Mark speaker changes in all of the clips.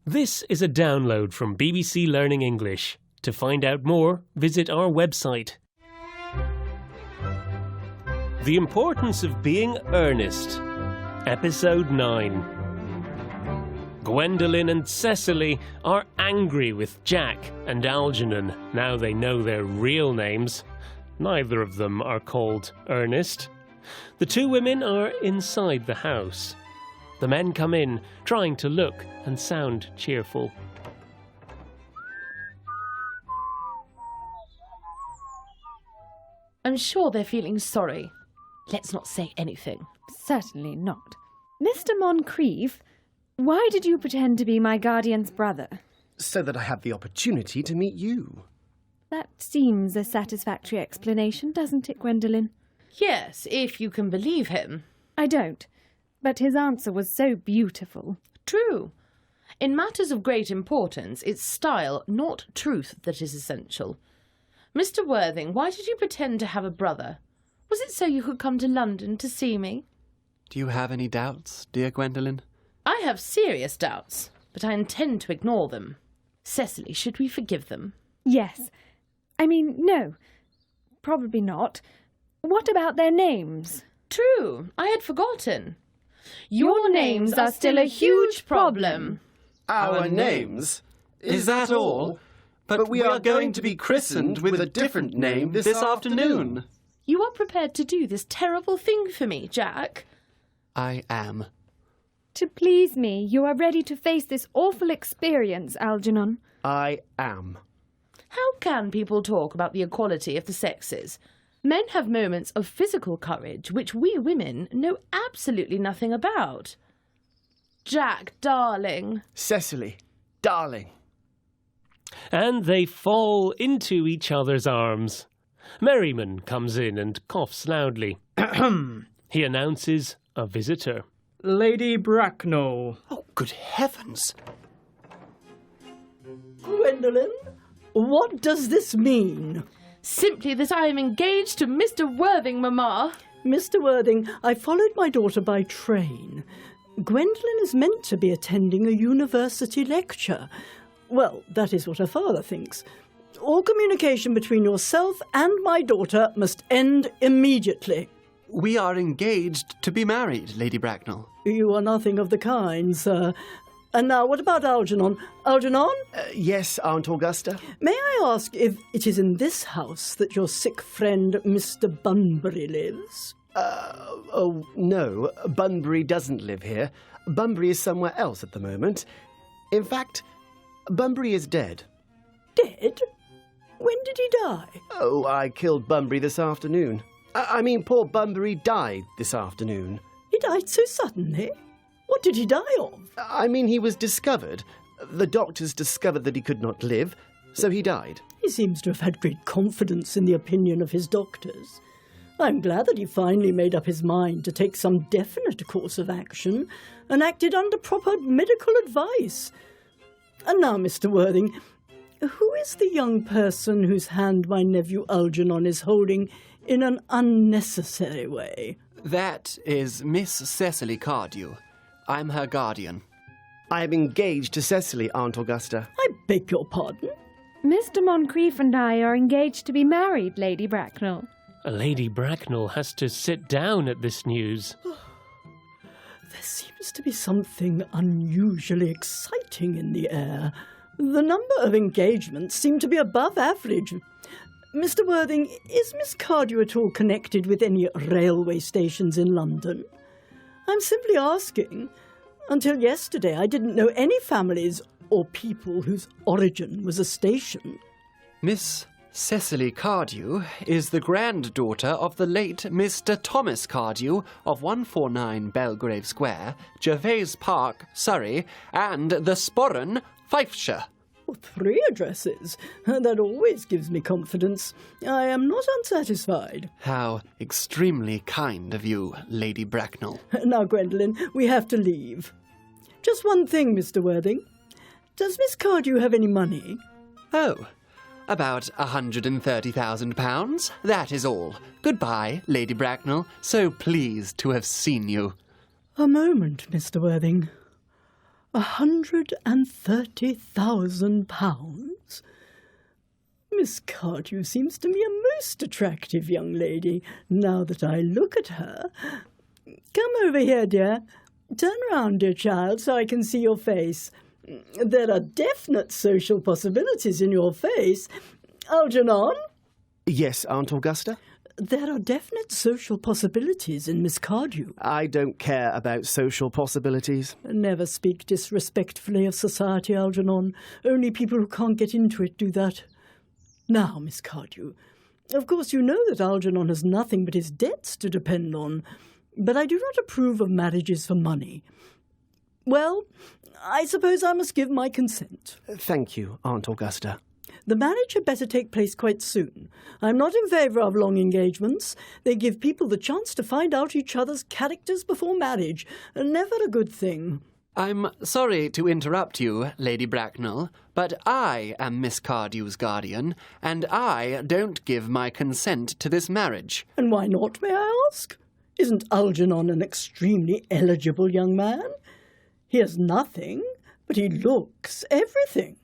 Speaker 1: This is a download from BBC Learning English. To find out more, visit our website. The Importance of Being Earnest, Episode 9. Gwendolen and Cecily are angry with Jack and Algernon now they know their real names. Neither of them are called Ernest. The two women are inside the house. The men come in, trying to look and sound cheerful.
Speaker 2: I'm sure they're feeling sorry. Let's not say anything.
Speaker 3: Certainly not. Mr. Moncrief, why did you pretend to be my guardian's brother?
Speaker 4: So that I have the opportunity to meet you.
Speaker 3: That seems a satisfactory explanation, doesn't it, Gwendolen?
Speaker 2: Yes, if you can believe him.
Speaker 3: I don't. But his answer was so beautiful.
Speaker 2: True. In matters of great importance, it's style, not truth, that is essential. Mr. Worthing, why did you pretend to have a brother? Was it so you could come to London to see me?
Speaker 5: Do you have any doubts, dear Gwendolen?
Speaker 2: I have serious doubts, but I intend to ignore them. Cecily, should we forgive them?
Speaker 3: Yes. I mean, no. Probably not. What about their names?
Speaker 2: True, I had forgotten. Your names are still a huge problem.
Speaker 4: Our names?
Speaker 5: Is that all? But we are going to be christened with a different name this afternoon.
Speaker 2: You are prepared to do this terrible thing for me, Jack?
Speaker 5: I am.
Speaker 3: To please me, you are ready to face this awful experience, Algernon.
Speaker 4: I am.
Speaker 2: How can people talk about the equality of the sexes? Men have moments of physical courage which we women know absolutely nothing about. Jack, darling.
Speaker 4: Cecily, darling.
Speaker 1: And they fall into each other's arms. Merriman comes in and coughs loudly. He announces a visitor.
Speaker 6: Lady Bracknell.
Speaker 5: Oh, good heavens!
Speaker 7: Gwendolen, what does this mean?
Speaker 2: Simply that I am engaged to Mr. Worthing, Mamma.
Speaker 7: Mr. Worthing, I followed my daughter by train. Gwendolen is meant to be attending a university lecture. Well, that is what her father thinks. All communication between yourself and my daughter must end immediately.
Speaker 5: We are engaged to be married, Lady Bracknell.
Speaker 7: You are nothing of the kind, sir. And now, what about Algernon? Algernon?
Speaker 4: Yes, Aunt Augusta?
Speaker 7: May I ask if it is in this house that your sick friend, Mr. Bunbury, lives?
Speaker 4: Oh, no. Bunbury doesn't live here. Bunbury is somewhere else at the moment. In fact, Bunbury is dead.
Speaker 7: Dead? When did he die?
Speaker 4: Oh, I killed Bunbury this afternoon. I mean, poor Bunbury died this afternoon.
Speaker 7: He died so suddenly? What did he die of?
Speaker 4: I mean, he was discovered. The doctors discovered that he could not live, so he died.
Speaker 7: He seems to have had great confidence in the opinion of his doctors. I'm glad that he finally made up his mind to take some definite course of action and acted under proper medical advice. And now, Mr. Worthing, who is the young person whose hand my nephew Algernon is holding in an unnecessary way?
Speaker 5: That is Miss Cecily Cardew. I'm her guardian.
Speaker 4: I am engaged to Cecily, Aunt Augusta.
Speaker 7: I beg your pardon?
Speaker 3: Mr. Moncrief and I are engaged to be married, Lady Bracknell.
Speaker 1: Lady Bracknell has to sit down at this news.
Speaker 7: There seems to be something unusually exciting in the air. The number of engagements seem to be above average. Mr. Worthing, is Miss Cardew at all connected with any railway stations in London? I'm simply asking. Until yesterday, I didn't know any families or people whose origin was a station.
Speaker 5: Miss Cecily Cardew is the granddaughter of the late Mr. Thomas Cardew of 149 Belgrave Square, Gervais Park, Surrey, and the Sporran, Fifeshire.
Speaker 7: Oh, 3 addresses. That always gives me confidence. I am not unsatisfied.
Speaker 5: How extremely kind of you, Lady Bracknell.
Speaker 7: Now, Gwendolen, we have to leave. Just one thing, Mr. Worthing. Does Miss Cardew have any money?
Speaker 5: Oh, about £130,000. That is all. Goodbye, Lady Bracknell. So pleased to have seen you.
Speaker 7: A moment, Mr. Worthing. £130,000? Miss Cardew seems to me a most attractive young lady, now that I look at her. Come over here, dear. Turn round, dear child, so I can see your face. There are definite social possibilities in your face. Algernon?
Speaker 4: Yes, Aunt Augusta?
Speaker 7: There are definite social possibilities in Miss Cardew.
Speaker 4: I don't care about social possibilities.
Speaker 7: Never speak disrespectfully of society, Algernon. Only people who can't get into it do that. Now, Miss Cardew, of course you know that Algernon has nothing but his debts to depend on, but I do not approve of marriages for money. Well, I suppose I must give my consent.
Speaker 4: Thank you, Aunt Augusta.
Speaker 7: The marriage had better take place quite soon. I'm not in favour of long engagements. They give people the chance to find out each other's characters before marriage, and never a good thing.
Speaker 5: I'm sorry to interrupt you, Lady Bracknell, but I am Miss Cardew's guardian, and I don't give my consent to this marriage.
Speaker 7: And why not, may I ask? Isn't Algernon an extremely eligible young man? He has nothing, but he looks everything.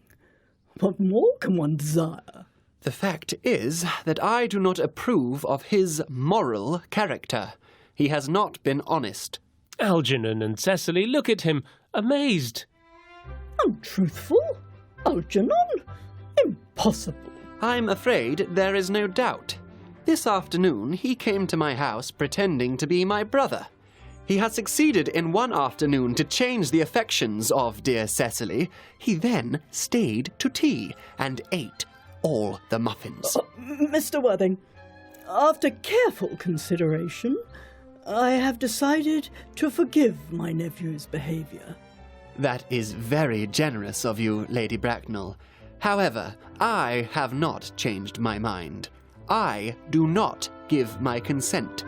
Speaker 7: What more can one desire?
Speaker 5: The fact is that I do not approve of his moral character. He has not been honest.
Speaker 1: Algernon and Cecily look at him, amazed.
Speaker 7: Untruthful? Algernon? Impossible.
Speaker 5: I'm afraid there is no doubt. This afternoon he came to my house pretending to be my brother. He had succeeded in one afternoon to change the affections of dear Cecily. He then stayed to tea and ate all the muffins.
Speaker 7: Mr. Worthing, after careful consideration, I have decided to forgive my nephew's behaviour.
Speaker 5: That is very generous of you, Lady Bracknell. However, I have not changed my mind. I do not give my consent.